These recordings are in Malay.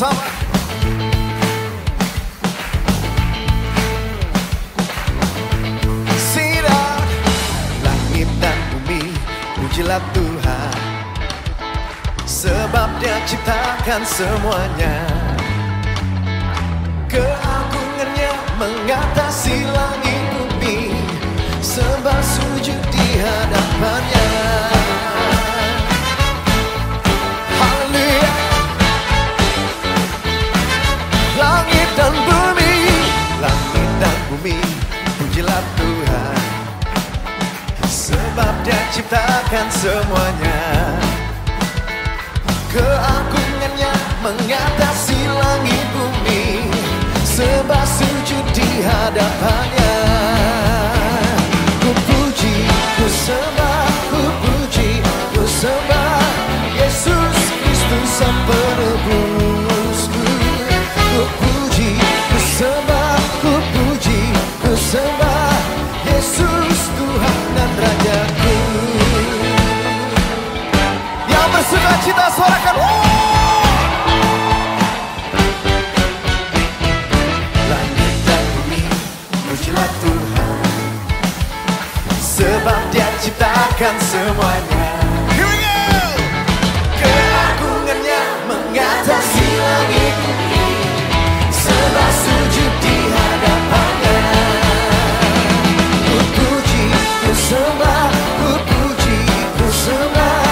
bersama. Sinar langit dan bumi, pujilah Tuhan, sebab Dia ciptakan semuanya. Keagungannya mengatasi langit bumi, sembah sujud di hadapannya. Haleluya. Langit dan bumi, pujilah Tuhan, sebab Dia ciptakan semuanya. Keagungannya mengatasi langit bumi, sembah sujud di hadapannya. Ku puji, ku sembah, ku puji, ku sembah Yesus Kristus Sang Penebusku. Ku puji, ku sembah, ku puji, ku sembah Yesus Tuhan dan Rajaku. Yang bersuka cita suarakan langit dan bumi, pujilah Tuhan, sebab Dia ciptakan semuanya. Here we go. Keagungannya mengatasi langit bumi, sembah sujud di hadapannya. Ku puji, ku sembah, ku puji, ku sembah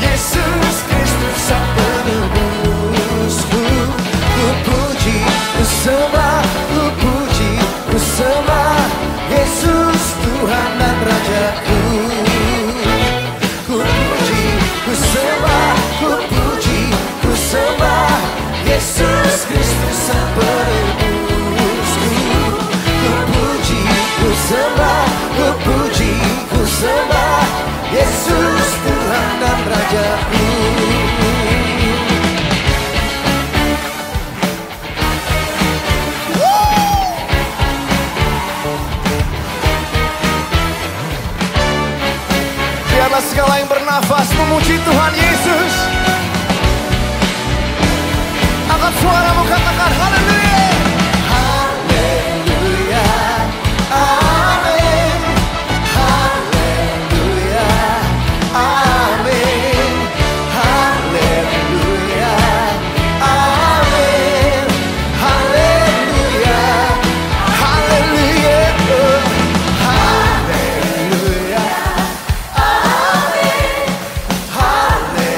Yesus Kristus Sang Penebusku. Ku puji, ku sembah, ku puji, ku sembah Yesus Tuhan dan Rajaku. Ku puji, ku sembah, ku puji, ku sembah Yesus Kristus Sang Penebusku. Ku puji, ku sembah, ku puji, ku sembah Yesus Tuhan dan Rajaku. Biarlah segala yang bernafas memuji Tuhan Yesus. Angkat suaramu, katakan haleluya. Haleluya, amin. Haleluya, amin. Haleluya, amin. Haleluya, haleluya, haleluya, amin. Haleluya,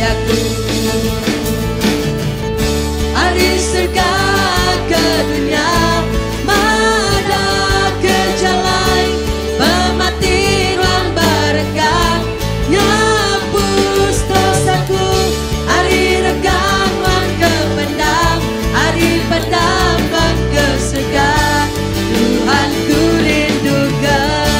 aku. Hari surga ke dunia, mana kejalai pematian berkah, nyapus dosaku. Hari ragaman ke pendam, hari pendapat ke surga. Tuhan ku rindukanlah.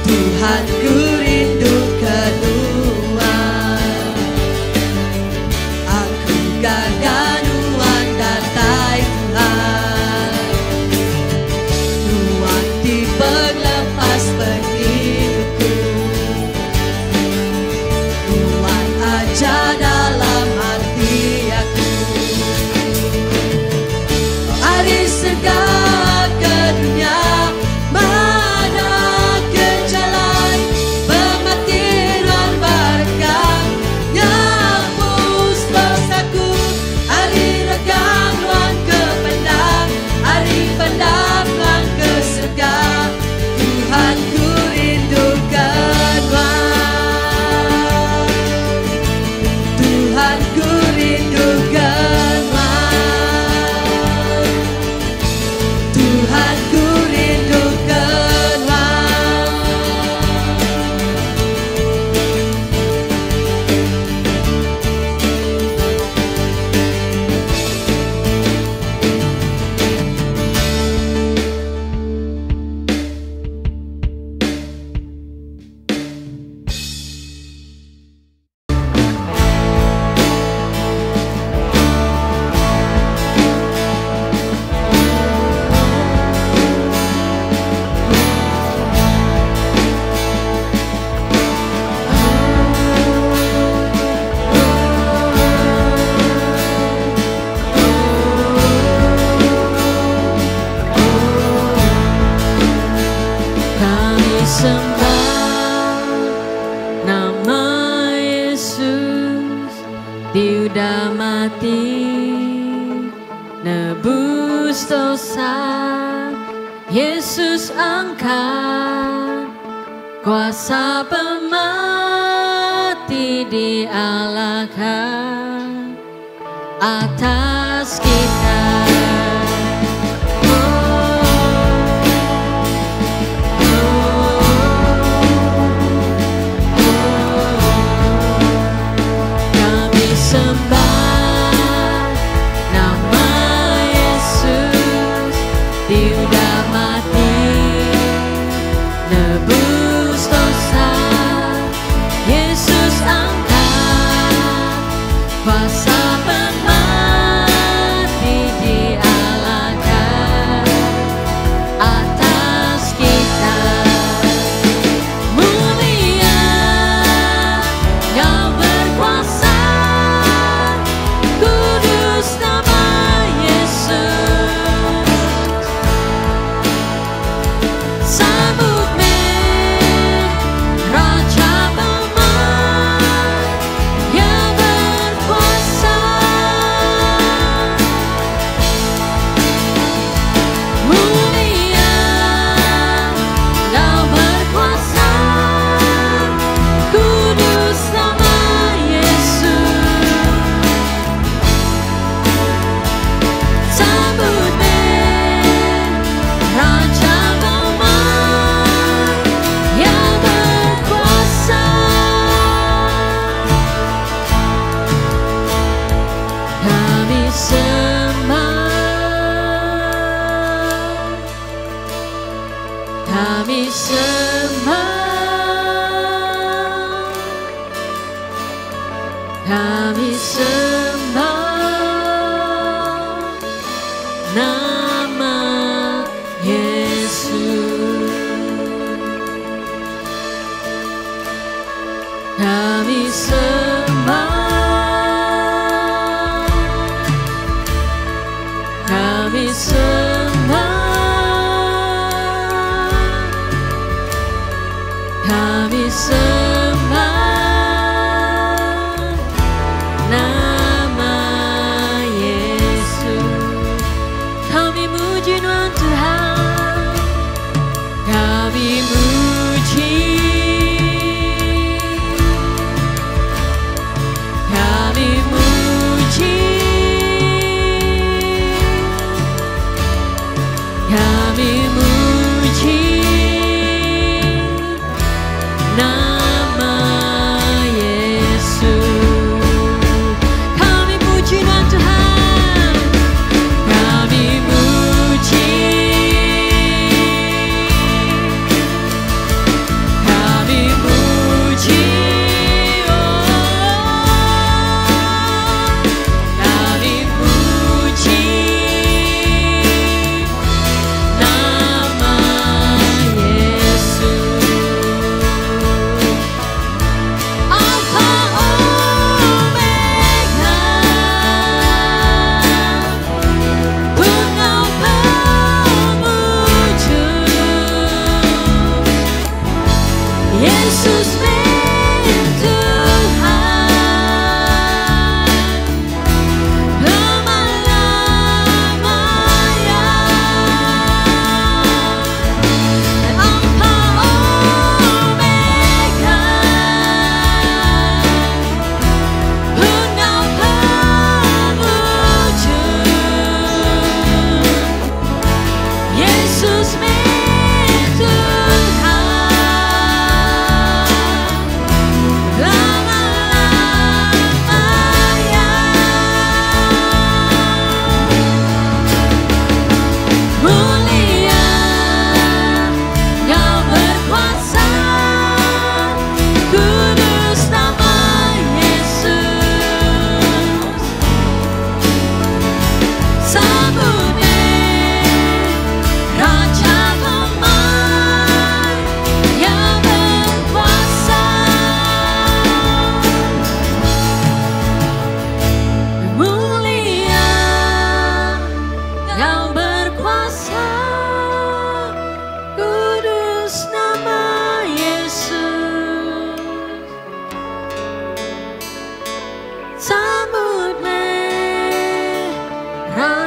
Tuhan ku rindu kedua, aku kaganuan datai Tuhan. Tuhan dipelepas begitu, Tuhan aja dalam hati aku. Hari surga ke dunia, mana kejalan pematian berkah, nyapus dosaku. Hari ragamuan ke pendam, hari pendapat ke surga. Tuhan ku rindukanlah. Tuhan ku rindukanlah. Tuhan ku rindukanlah. Kami sembah nama Yesus, Dia udah mati nebus dosa. Yesus angkat kuasa pemati, dialahkan atas kita. Kami sembah nama Yesus, Dia udah mati nebus dosa. Yesus angkat kuasa pemati, dialahkan atas kita. Mulia Kau berkuasa, kudus nama Yesus. Sambut Raja Pemenang yang berkuasa. Mulia Kau berkuasa, kudus nama Yesus. Sambut Raja Pemenang yang berkuasa. Kami sembah, kami sembah, kami sembah nama Yesus. Kami sembah, kami sembah,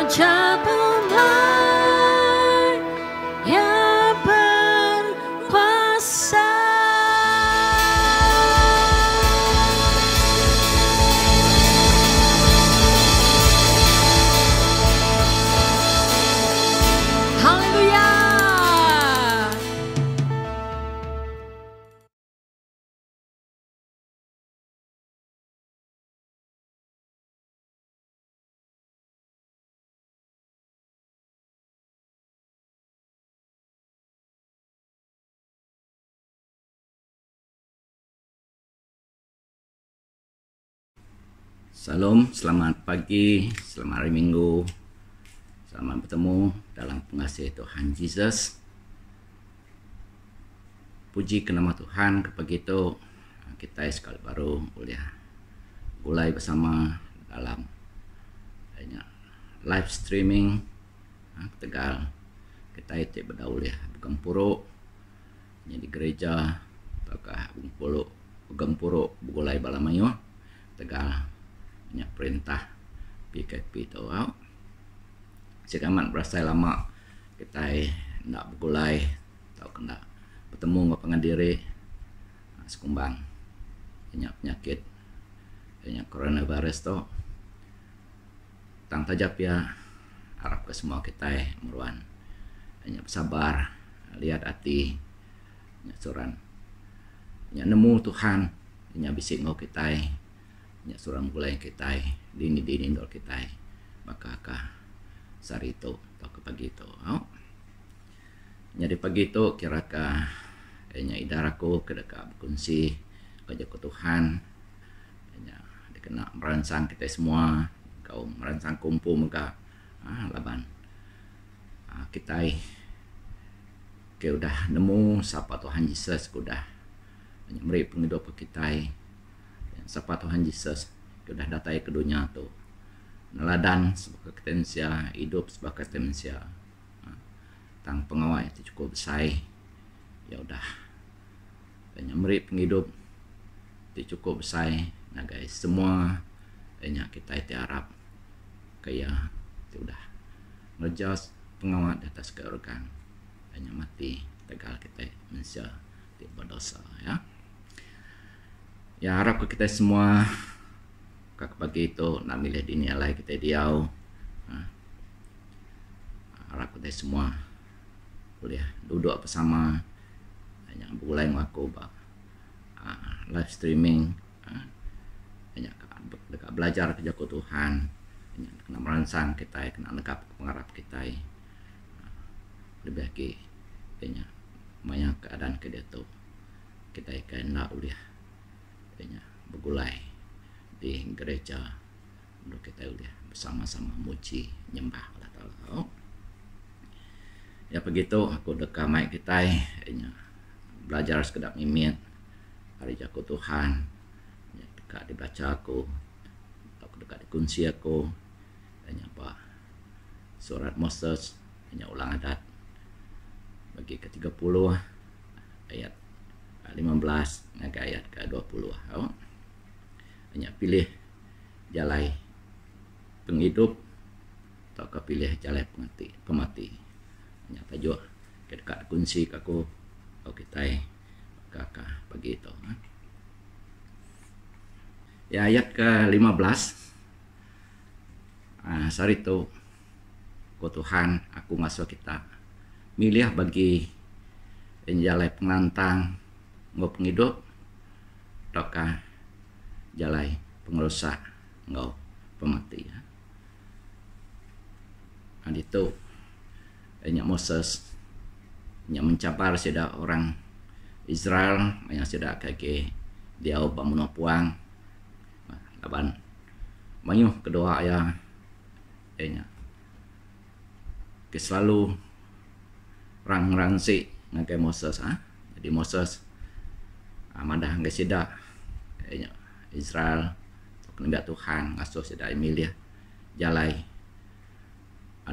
Damai yang berkuasa. Haleluya. Salam, selamat pagi, selamat hari Minggu. Selamat bertemu dalam pengasih Tuhan Yesus. Puji ke nama Tuhan, ke pagi itu kita sekali baru boleh mulai bersama dalam live streaming Tegal. Kita itu berdaul bukan puruk di gereja ataukah bukan puruk Bugolai Balamayo Tegal. Perintah PKP tu sekamat berasa lama kita nak bergulai atau kena bertemu dengan pengadiri sekumbang penyakit coronavirus tu tang tajap ya. Harap ke semua kita meruan bersabar, lihat hati suran nemu Tuhan bisik ngau kita surang mulai kita dini dol kita maka sarito atau ke pagi itu jadi pagi itu kira idaraku kedekat berkunci kerja ke Tuhan dikena merancang kita semua kau merancang kumpul maka laban kita udah nemu siapa Tuhan Yesus udah memberi penghidup kita. Siapa Tuhan Yesus sudah datang ke dunia tu neladan sebagai potensial hidup sebagai potensial tang pengawal itu cukup besar ya udah memberi penghidup itu cukup besar. Nah guys, semua kita itu harap kayak itu udah ngejas pengawal di atas keurang hanya mati Tegal kita manusia tidak berdosa ya harap ke kita semua kak pagi itu nak milih dini alai kita diau harap kita semua boleh duduk bersama hanya mulai ngaku live streaming hanya dekat belajar kerja ke Tuhan hanya kena merancang kita kena lekap pengarap kita lebih lagi hanya banyak keadaan ke dia tu kita kena uliah bergulai di gereja untuk kita udah bersama-sama muji nyembah Allah Ta'ala. Ya begitu aku dekat mic kita belajar sekedap mimit hari jago Tuhan dekat dibaca aku atau dekat dikunci aku apa surat Moses ulang adat bagi ke-30 ayat 15 naga ayat ke-20 hanya pilih jalai penghidup atau pilih jalai pemati hanya tajuk dekat kunci aku atau kita kakak bagi itu ya ayat ke-15 sari itu ku Tuhan aku ngasuh kita milih bagi jalai penantang ngau penghidup atau jalai pengerusak ngau pemati itu banyak Moses yang mencabar sida orang Israel yang sida kaki dia bangun puang laban banyu kedua ayah selalu rang si ngakai Moses jadi Moses madah nggak sida Israel kehendak Tuhan ngasuh sida milih jalai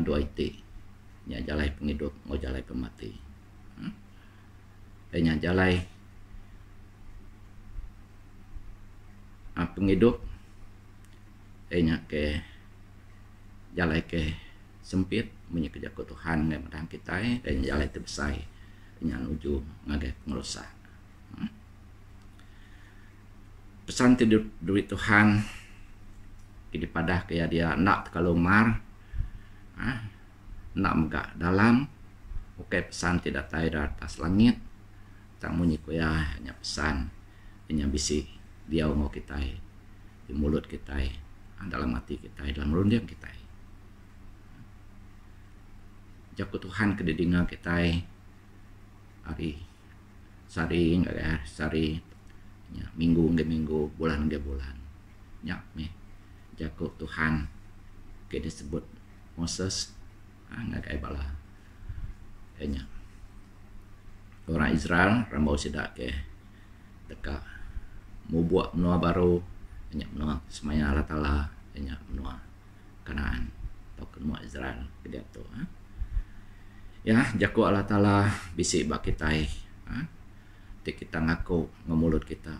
dua itu nya jalai penghidup mau jalai pemati nya jalai penghidup nya ke jalai ke sempit punya kerja ke Tuhan ngai madang kita dan jalan itu besar nya nuju ngagai pengerusak. Pesan tidur duit Tuhan kini padah kaya dia nak kalomar nak megak dalam pesan tidak tahu dari atas langit tak munyi kuya hanya pesan hanya bisi dia ngau kita di mulut kita dalam hati kita dalam rundiang kita jaku Tuhan kedidinga kita hari sari enggak sari minggu ke minggu bulan ke bulan jaku Tuhan ke disebut Moses enggak kayak bala orang Israel rambau sidak ke dekat mau buat menua baru menua semaya Allah Ta'ala menua Kanaan atau menua Israel ke dia tu ya jaku Allah Ta'ala bisik bak kita kita ngaku ngemulut kita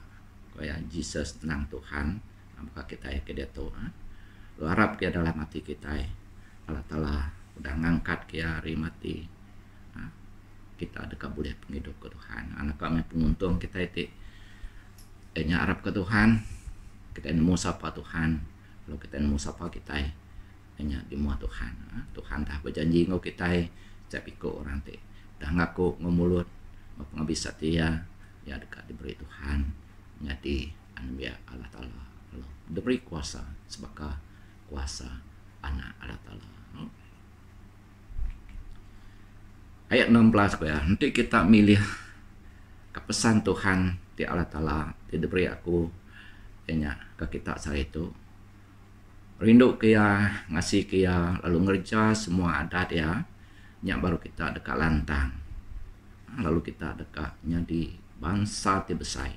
kaya Jesus tenang Tuhan maka kita ke dia tu lu harap ke dalam hati kita Allah Ta'ala udah ngangkat ke hari mati kita dekat boleh penghidup ke Tuhan anak kami penguntung kita itu harap ke Tuhan kita nemu sapa Tuhan kalau kita nemu sapa kita hanya di muat Tuhan Tuhan dah berjanji ngau kita tapi ko orang te dah ngaku ngemulut ngabi setia ya dekat diberi Tuhan ngadi anbiya Allah Ta'ala diberi kuasa sebagai kuasa anak Allah Ta'ala. Ayat 16 ya, nanti kita milih kepesan Tuhan di Allah Ta'ala diberi aku ke kita saya itu rindu kia ngasih kia lalu ngerja semua adat ya yang baru kita dekat lantang lalu kita dekatnya di bangsa besar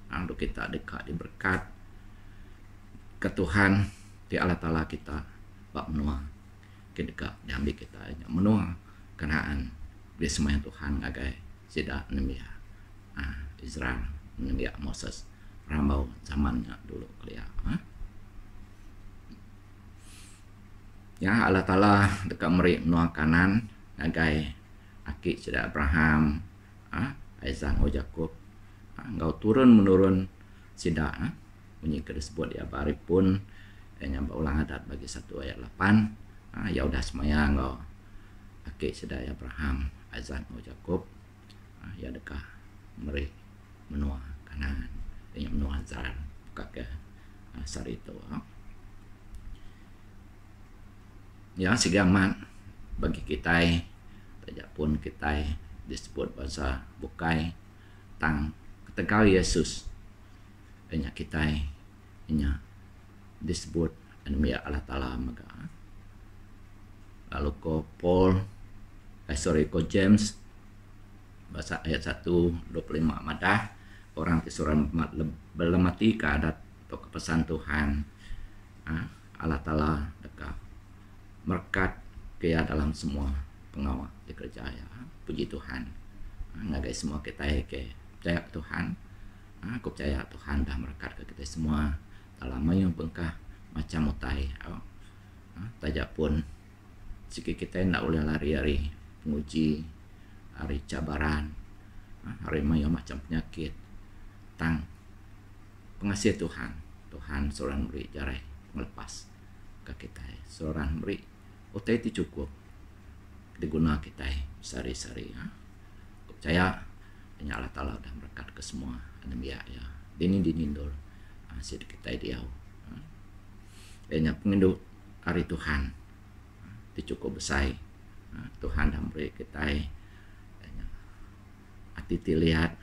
lalu kita dekat di berkat ke Tuhan di Allah Ta'ala kita bak menua ke dekat diambil kita menua Kanaan di semua Tuhan ngagai sida nemia Israel nemia Moses rambau zamannya dulu kelia ya Allah Ta'ala dekat meri menua Kanan ngagai aki sida Abraham Isaac o Jacob engkau turun menurun sida bunyi ke disebut ya bari pun nyamba ulang adat bagi 1 ayat 8 ya udah semuanya engkau aki sida Abraham Isaac o Jacob ya dekat meri menua Kanan yang menua Israel buka ke sari itu ya segaman bagi kita tajak pun kita disebut bahasa bukai tang ketegal Yesus hanya kita hanya disebut anbiya Allah Ta'ala maka lalu ko Paul ko James bahasa ayat 1:25 madah orang tisuran belemati ke adat atau kepesan Tuhan Allah Ta'ala dekat merkat ke dalam semua pengawal dikerjaya puji Tuhan ngagai semua kita ke percaya Tuhan aku percaya Tuhan dah merkat ke kita semua dalam mayung bengkah macam utai tajak pun sikit kita nak boleh lari-lari penguji hari cabaran hari mayung macam penyakit tang pengasih Tuhan seorang beri jarai melepas ke kita seorang beri utai itu cukup diguna kita sari-sari percaya hanya Allah Ta'ala dah berkat ke semua anbiya ya dini dinindol sid kita dia hanya penginduk hari Tuhan itu cukup besar Tuhan dah beri kita hati lihat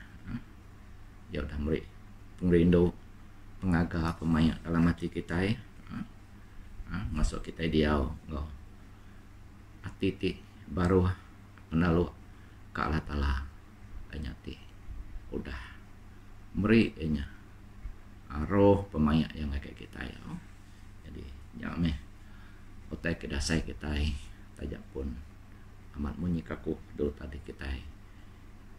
ya udah beri pengrindu pengaga pemain dalam hati kita masuk kita dia enggak hati baru menalu ke Allah Ta'ala nyati udah beri roh pemain yang kayak kita ya jadi jangan otak kedasai kita tajak pun amat munyi kaku dulu tadi kita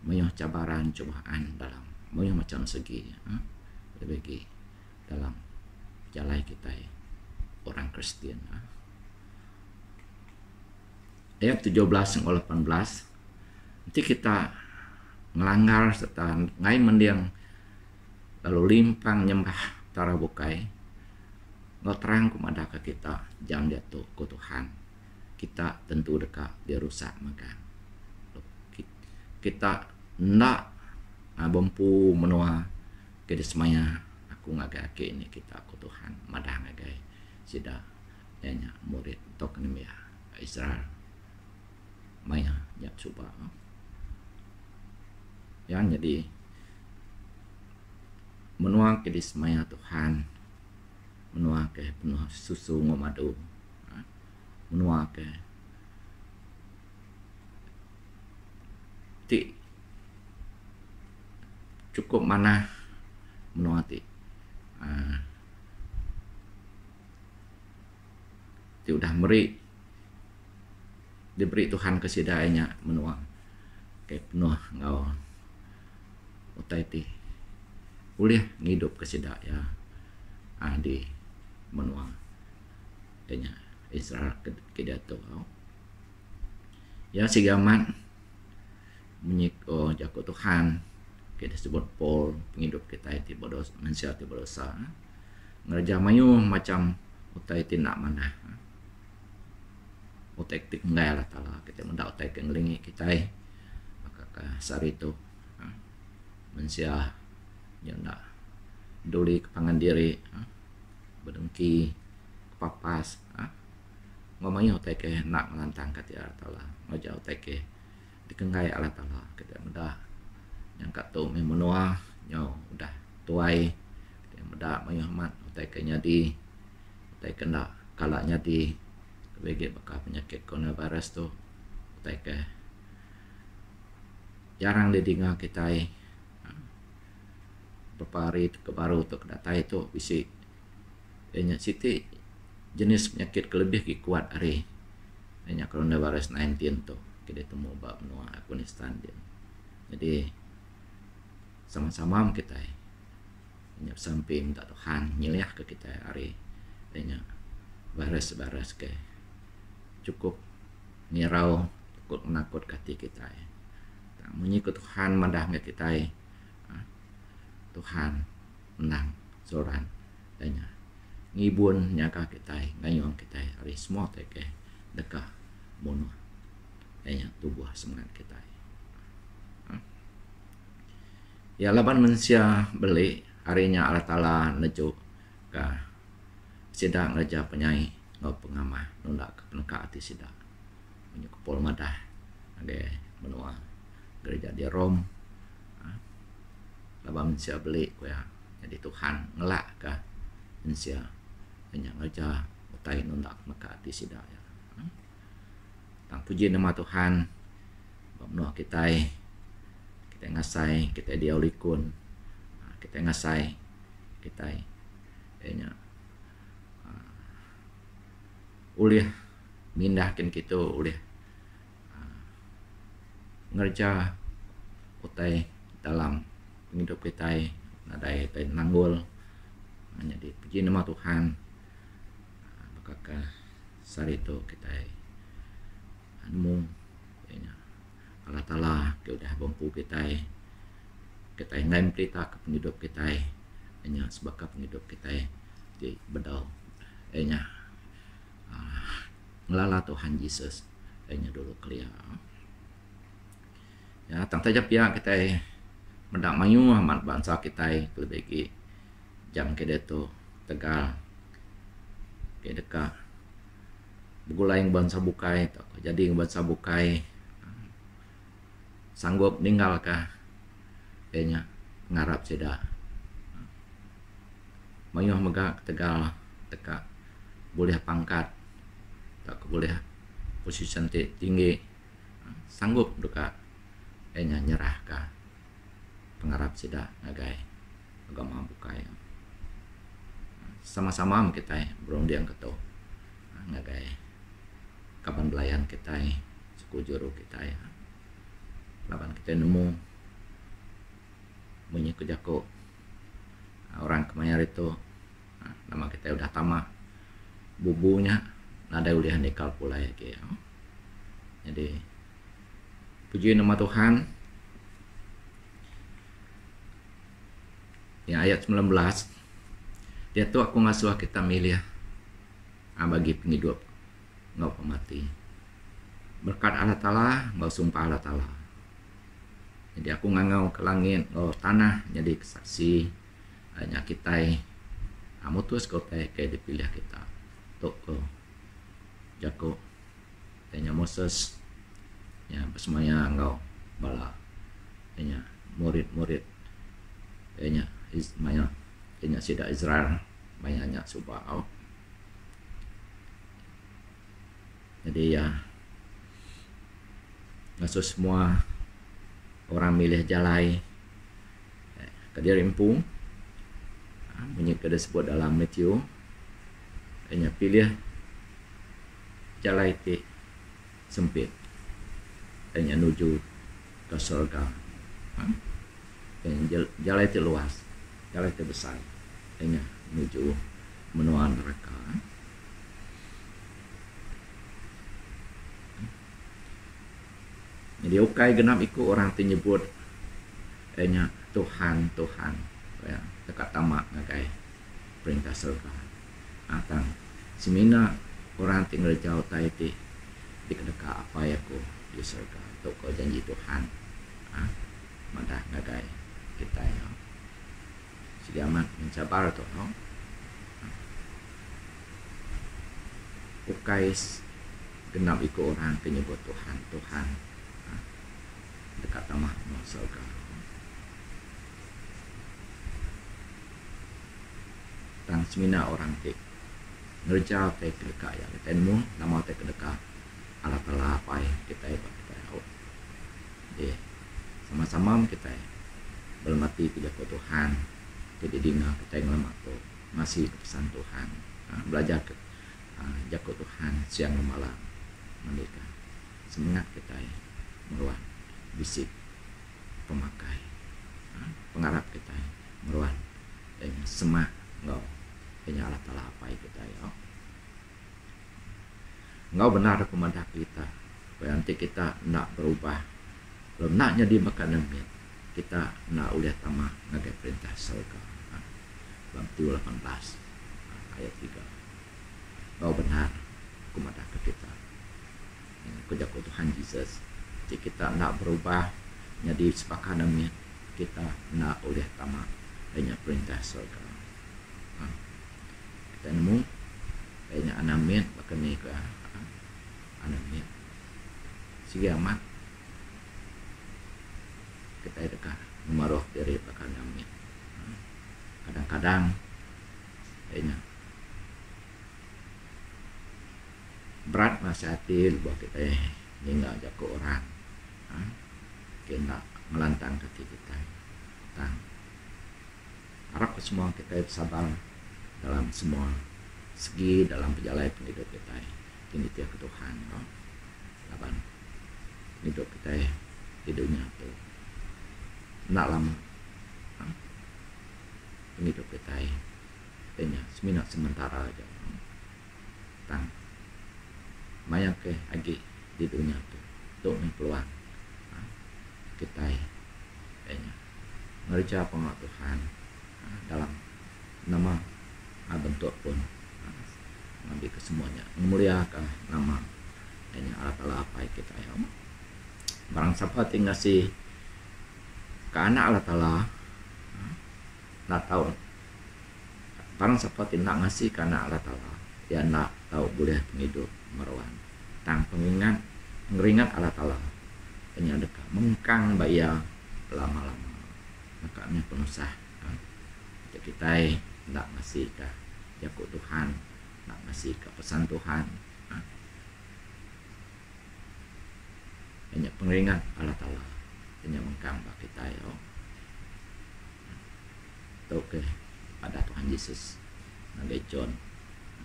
banyak cabaran cobaan dalam banyak macam segi lebih dalam jalan kita orang Kristen ayat 17 hingga 18 nanti kita ngelanggar serta ngai mendiang lalu limpang nyembah tara bukai nggak terang kumada ke kita jam dia tuh ke Tuhan kita tentu dekat dia rusak maka kita ndak bampu menua ke semaya aku ngagake ini kita ke Tuhan madah ngagai sida nya murid tok ya Israel maya nyap coba ya jadi menua ke semaya Tuhan menua ke penuh susu ngomadu menua ke ti cukup mana menua ti ti udah diberi Tuhan kesidainya menua ke penuh ngau utai ti boleh ngidup kesidaya di menua kayaknya Israel kedato ya si gaman menyiko jako Tuhan kita sebut Paul penghidup kita itu bodos manusia itu berdosa ngerja mayu macam utai tindak mana utai tik ngai lah tala kita mendak utai kengelingi kita maka kasar itu manusia yang nak duli kepangan diri berdengki kepapas ngomongnya utai ke nak melantang kata Allah Ta'ala ngajak utai ke dikengai Allah Ta'ala kita mudah yang kata menua nyo udah tuai kita mudah mayahmat utai ke nyadi utai ke nak kalaknya di kebege bakal penyakit coronavirus tu utai ke jarang didengar kita beberapa hari ke baru tu kedatai tu bisi banyak siti jenis penyakit kelebih kuat hari banyak coronavirus 19 tu kita temu bab menua Afghanistan dia jadi sama-sama kita banyak sampai minta Tuhan nyeliah ke kita hari banyak virus ke cukup ngirau takut menakut hati kita tak menyikut Tuhan madah ke kita Tuhan menang soran tanya ngibun nyaka kita ngayong kita hari semua teke dekah bunuh tanya tubuh semangat kita ya laban manusia beli harinya Allah Ta'ala nejo ka sida ngaja penyai ngau pengamah nunda ke peneka hati sida menyuk pol madah ade menua gereja di Rom laban manusia beli ya jadi Tuhan ngelak ka manusia hanya ngaja utai nunda maka hati sida ya tang puji nama Tuhan menua kita ngasai kita diaulikun kita ngasai kita nya ulih mindahkan kita ulih ngerja utai dalam hidup kita nadai nanggul hanya dipuji nama Tuhan maka sari itu kita anu Allah Ta'ala udah bampu kita ngaim cerita ke penghidup kita hanya sebagai penghidup kita di bedau hanya ngelala Tuhan Yesus hanya dulu kelia ya tang tajap ya kita mendak mayu amat bangsa kita lebih jam kedeto Tegal kedeka begulai bangsa bukai jadi bangsa bukai sanggup ninggal kah kayaknya ngarap seda mayuh megak Tegal teka boleh pangkat tak boleh posisi tinggi sanggup duka kayaknya nyerah kah pengarap seda ngagai agama bukai sama-sama kita belum dia keto ngagai kapan belayan kita suku juru kita ya laban kita nemu bunyi kejako orang kemayar itu nama kita udah tamat bubunya nada ulihan dekal pula ya Jadi puji nama Tuhan. Yang ayat 19, dia tu aku ngasuh kita milih bagi penghidup ngau pemati. Berkat Allah Ta'ala, ngau sumpah Allah Ta'ala. Jadi aku ngangau ke langit, ngau tanah, jadi kesaksi hanya kita mutus kau kayak dipilih kita. Tok ko Jakob, tanya Moses, ya semuanya ngau bala, tanya murid-murid, tanya Ismail, tanya sida Israel, banyaknya subah. Jadi ya ngasuh semua orang milih jalai ke dia rimpung, bunyi ke disebut dalam Matthew, hanya pilih jalai ti sempit, hanya menuju ke surga, jalai ti luas, jalai ti besar, hanya menuju menua neraka. Jadi ukai genap ikut orang menyebut hanya Tuhan, Tuhan, ya, dekat tamak ngagai perintah surga. Atang semina orang tinggal jauh taiti di kedeka apa ya ku di surga. Tok kau janji Tuhan, madah ngagai kita ya. Sidiamat mencabar tu, ukai genap ikut orang menyebut Tuhan, Tuhan. Dekat tamak surga. Tang semina orang tik ngerja te kedeka ya tenmu nama te kedeka Allah Ta'ala apa kita kita tahu. Jadi sama-sama kita bermati tidak ke Tuhan. Jadi dina kita ngelamat tu masih pesan Tuhan. Belajar ke jago Tuhan siang malam mereka semangat kita meruan bisik pemakai pengharap kita meruan semak ngau punya Allah Ta'ala apa kita ya ngau benar kepada kita nanti kita nak berubah belum nak jadi makan demi kita nak uliah tamak ngagai perintah surga Matthew 18 ayat 3 ngau benar kepada kita kujaku Tuhan Yesus. Jadi kita nak berubah jadi sepakatnya kita nak oleh tamak banyak perintah surga. Kita nemu banyak anamin bahkan ni ke anamin segi amat kita dekat memaruh dari bahkan anamin. Kadang-kadang banyak berat masa hati buat kita hingga jago orang. Kita melantang hati kita. Harap semua kita sabar dalam semua segi dalam perjalanan hidup kita. Ini dia ke Tuhan. Laban hidup kita di dunia itu nak lama. Hidup kita hanya seminat sementara aja. Banyak ke lagi di dunia itu untuk peluang kita hanya ngerja pengat Tuhan dalam nama bentuk pun mengambil kesemuanya memuliakan nama hanya Allah Ta'ala apa kita ya barang siapa tinggal si ke anak Allah Ta'ala nak tahu barang siapa tidak ngasih ke anak Allah Ta'ala ya nak tahu boleh penghidup meruan tang pengingat ngeringat Allah Ta'ala hanya dekat mengkang baya lama-lama makanya penusah kita nak ngasih ke jago Tuhan nak ngasih ke pesan Tuhan hanya pengeringat Allah Ta'ala hanya mengkang bagi kita ya oke pada Tuhan Yesus nabi John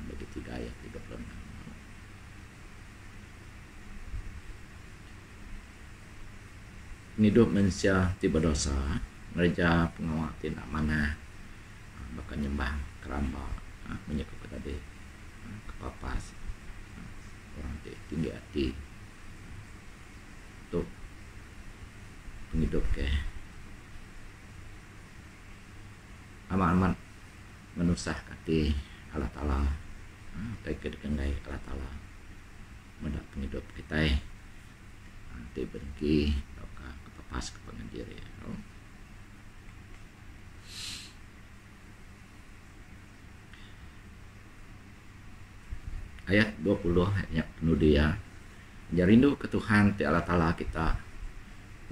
bagi 3 ayat 36 hidup manusia tiba dosa ngerja pengawal tidak mana bahkan nyembah keramba menyekut tadi kepapas orang tinggi hati hidup ke amat-amat menusah kati Allah Ta'ala, baik kedekandai Allah Ta'ala mendak penghidup kita nanti berhenti kepapas kepengen diri. Ayat 20 ayat penuh dia rindu ke Tuhan ti Allah Ta'ala kita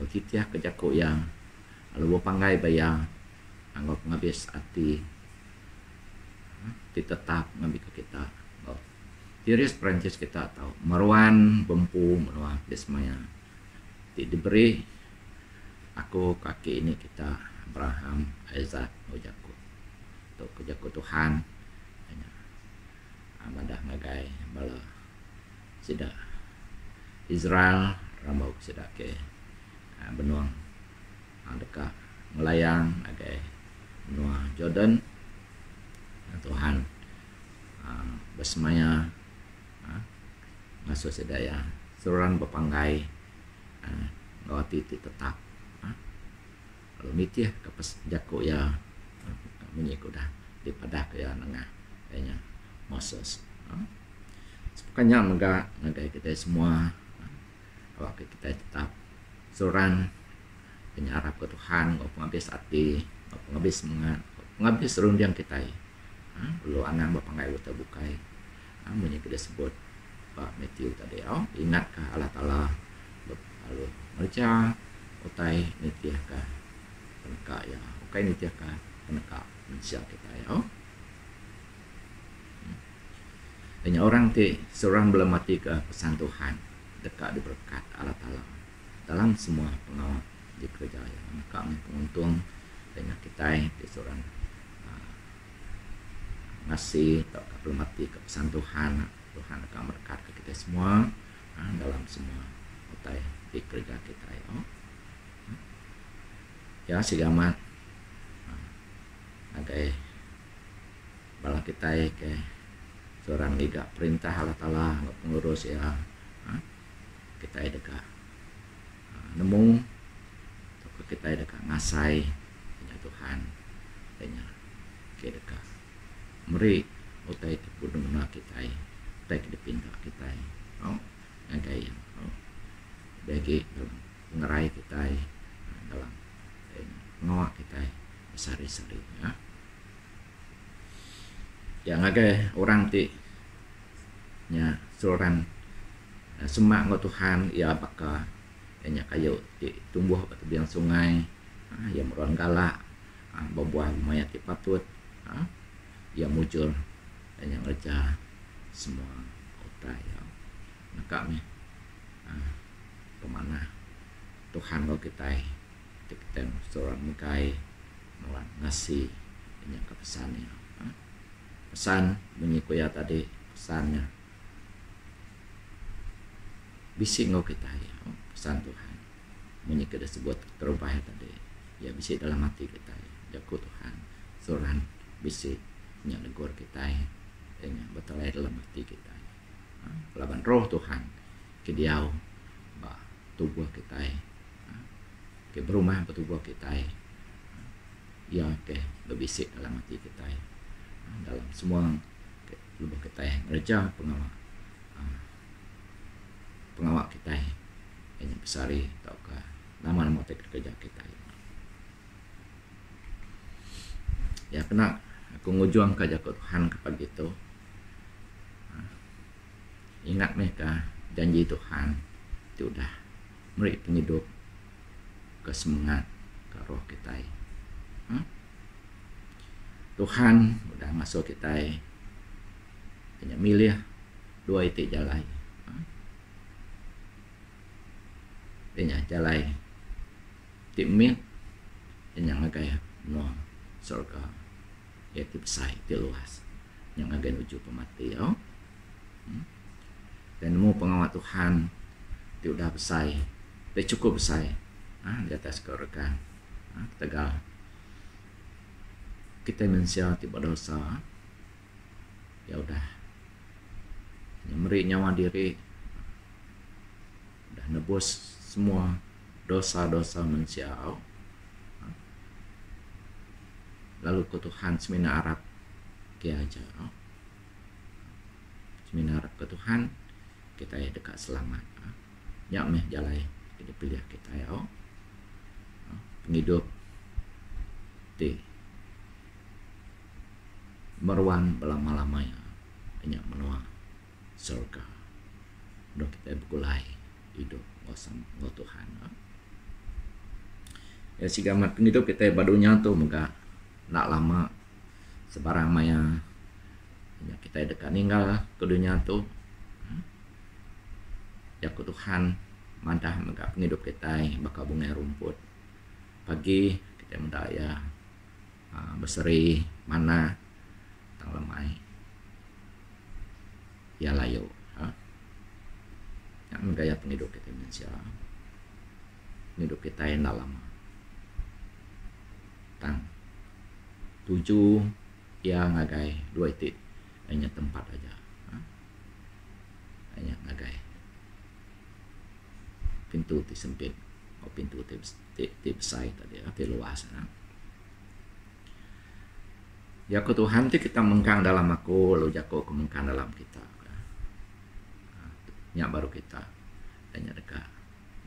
kita kejaku yang lalu panggai bayang anggap ngabis hati tetap ngambil ke kita tiris Perancis kita tahu Marwan Bempu menua desmaya diberi aku kaki ini kita Abraham Isaac ojaku untuk kejaku Tuhan amadah ngagai bala sida Israel rambau sida ke benuang dekat melayang agai benua Jordan Tuhan bersemaya masuk sedaya suruhan berpanggai ngawati tetap kalau mitih kapas jaku ya menyiku dah di padah ke ya nengah kayaknya Moses sepokoknya ngagai kita semua awak kita tetap suran penyarap ke Tuhan ngau penghabis hati ngau penghabis semangat penghabis rundiang kita belum anak bapanggai kita bukai punya kita sebut Pak Matthew tadi ingatkah Allah Ta'ala lalu mereka utai nitiakah peneka ya ukai nitiakah peneka manusia kita ya banyak orang seorang belum mati ke pesan Tuhan dekat diberkat Allah Ta'ala dalam semua pengawal di kerja yang kami penguntung dengan kita di seorang ngasih atau belum mati ke pesan Tuhan akan berkat ke kita semua dalam semua utai di kerja kita ya sigamat agak bala kita ke seorang liga perintah Allah Ta'ala pengurus ya kita dekat nemu atau kita dekat ngasai punya Tuhan tanya ke dekat meri utai pudungna kita utai ke pinta kita ngagai bagi dalam pengerai kita dalam ngawak kita sari-sari ya ngagai orang nya seorang semak ngau Tuhan ya bakal nya kayu tumbuh batu biang sungai ya meruang galak berbuah lumayan patut ya muncul nya ngerja semua utai nak kami kemana Tuhan kau kita seorang mukai melang ngasih nya kepesannya pesan menyikuya tadi pesannya bisik ngau kita ya pesan Tuhan menyikir disebut terubah tadi ya bisik dalam hati kita ya jaku Tuhan suran bisik nya negur kita ya betul dalam hati kita laban roh Tuhan ke diau bah tubuh kita ke berumah bertubuh kita ya ke berbisik dalam hati kita dalam semua tubuh kita ngerja pengawak kita yang besari atau ke nama-nama kerja kita ya kena aku ngujuang kerja ke Tuhan kepada itu ingat mereka janji Tuhan itu udah beri penghidup ke semangat ke roh kita Tuhan udah masuk kita hanya milih dua itu jalan dia jalan timnya yang agak no surga ya besar ti luas yang agak menuju pemati dan mau pengawal Tuhan itu udah besar dia cukup besar di atas kerekan tegal kita manusia tiba dosa ya udah nyemeri nyawa diri udah nebus semua dosa-dosa manusia. Lalu ke Tuhan semina harap ke aja. Semina harap ke Tuhan kita ya dekat selamat. Nyak meh jalai kita pilih kita ya. Penghidup di meruan belama-lamanya hanya menua surga. Udah kita bergulai hidup ngosam ngos Tuhan. Ya si gamat penghidup kita badunya tuh muka nak lama sebarang maya hanya kita dekat ninggal ke dunia tuh. Ya ke Tuhan mandah muka penghidup kita bakal bunga rumput. Pagi kita mendaya berseri mana tang lemai ya layo yang menggaya penghidup kita manusia penghidup kita yang dalam tang 7 ya ngagai 2 titik hanya tempat aja hanya ngagai pintu disempit pintu besar tadi ti luas. Ya ke Tuhan ti kita mengkang dalam aku, lalu jako ke mengkang dalam kita. Nyak baru kita dan nyak dekat.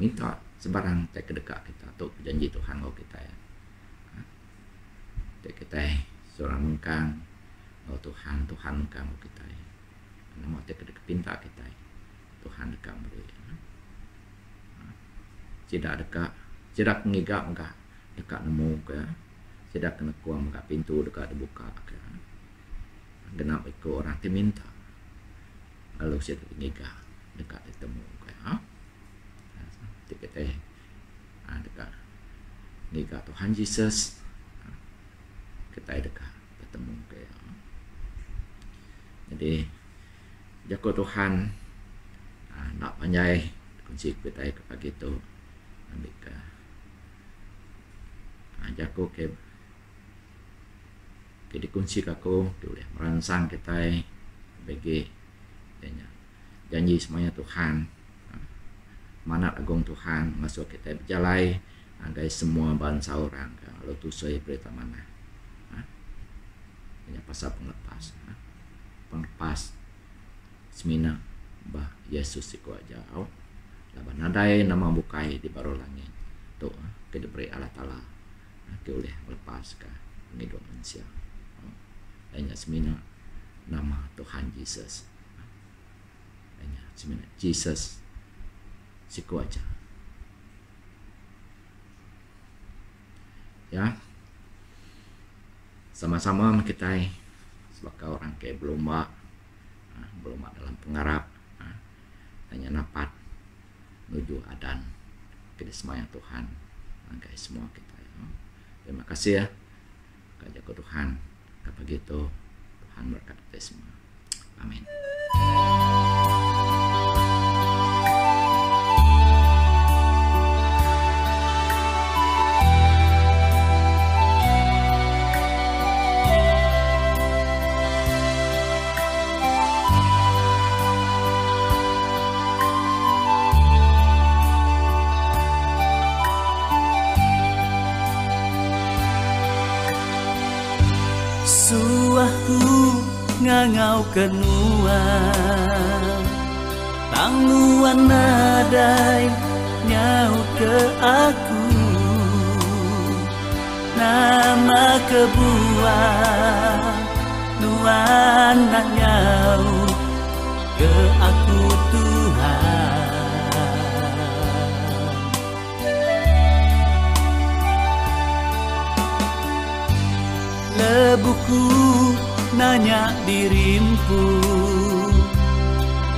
Minta sebarang teh ke dekat kita tuh janji Tuhan kau kita ya. Teh kita seorang mengkang kau Tuhan mengkang kau kita ya. Nama teh ke dekat pinta kita ya. Tuhan dekat beri. Tidak dekat, tidak ngigak enggak dekat nemu ke, tidak kena kuam enggak pintu dekat dibuka ke, genap ikut orang diminta, lalu saya ngigak dekat ditemu ke, kita dekat ngigak Tuhan Yesus, kita dekat bertemu ke, jadi jago Tuhan, nak panjai kunci kita ke pagi itu. Amika ajaku ke dikunci aku boleh merangsang kita bagi janji semuanya Tuhan mana agung Tuhan masuk kita berjalai agai semua bangsa orang kalau tu saya berita mana hanya pasal penglepas semina bah Yesus iku aja laban nadai nama bukai di baru langit tu ke diberi Allah Taala ke oleh melepas ke penghidup manusia hanya semina nama Tuhan Yesus hanya semina Jesus siku aja ya sama-sama kita sebagai orang kayak belum dalam pengharap hanya napat menuju adan kedesmaya Tuhan guys semua kita ya. Terima kasih ya kerja ke Tuhan begitu Tuhan berkati kita semua amin. Suahku ngangau kenua tangguan nadai nyau ke aku nama kebuah nuan nak nyau ke aku Tuhan lebuku nanya dirimu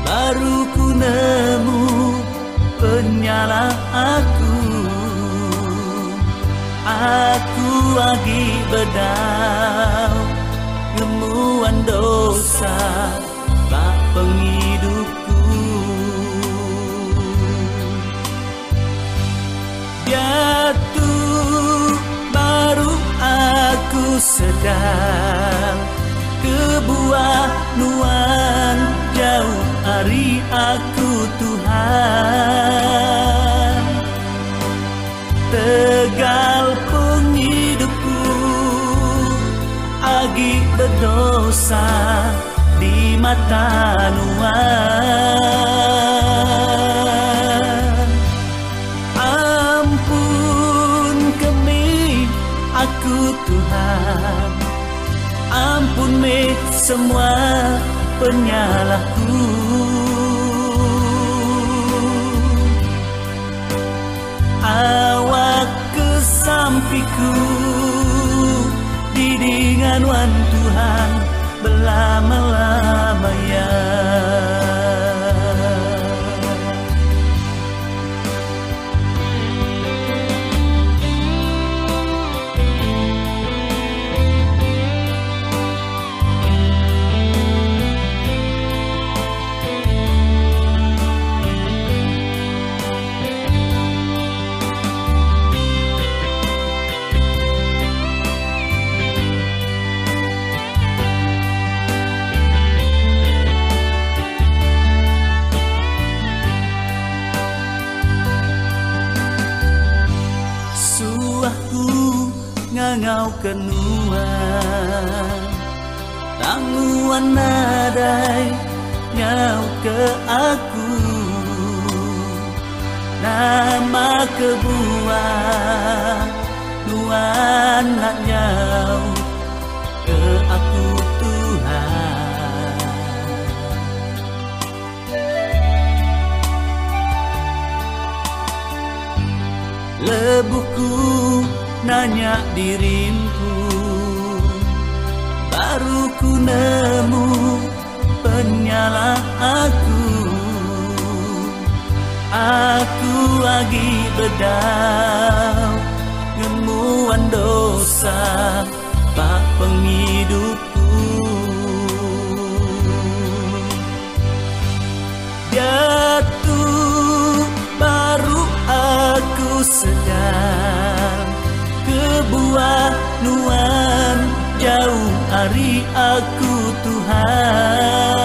baru ku nemu penyalah aku lagi bedau ngemuan dosa tak penghidupku jatuh baru aku sedang kebuah nuan jauh hari aku Tuhan berdosa di mata Tuhan. Ampun kami, aku Tuhan, ampun me semua penyalahku. Awak kesampiku didingan wan Tuhan belama-lamanya. Ngau kenuan tanguan nadai ngau ke aku nama kebuah nuan nak nyau ke aku Tuhan. Lebuhku nanya diriku, baru ku nemu penyalah aku. Aku lagi bedau ngemuan dosa bak pengidupku. Jatuh baru aku sedar kebuah nuan jauh hari aku Tuhan.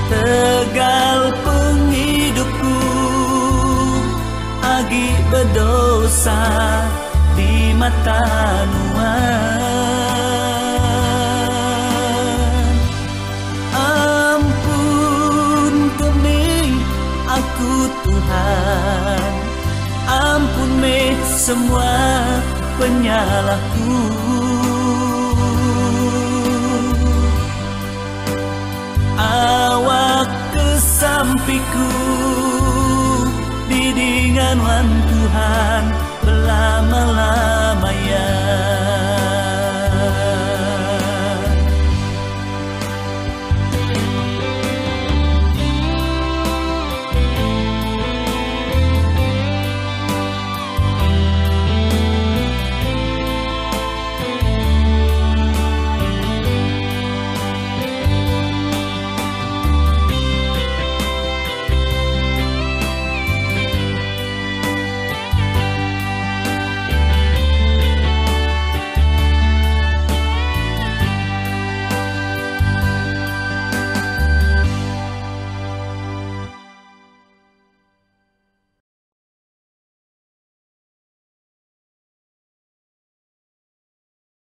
Tegal pengidupku agi berdosa di mata nuan. Ampun kami aku Tuhan, ampun me semua penyalahku. Awak kesampiku didingan wan Tuhan belama-lama.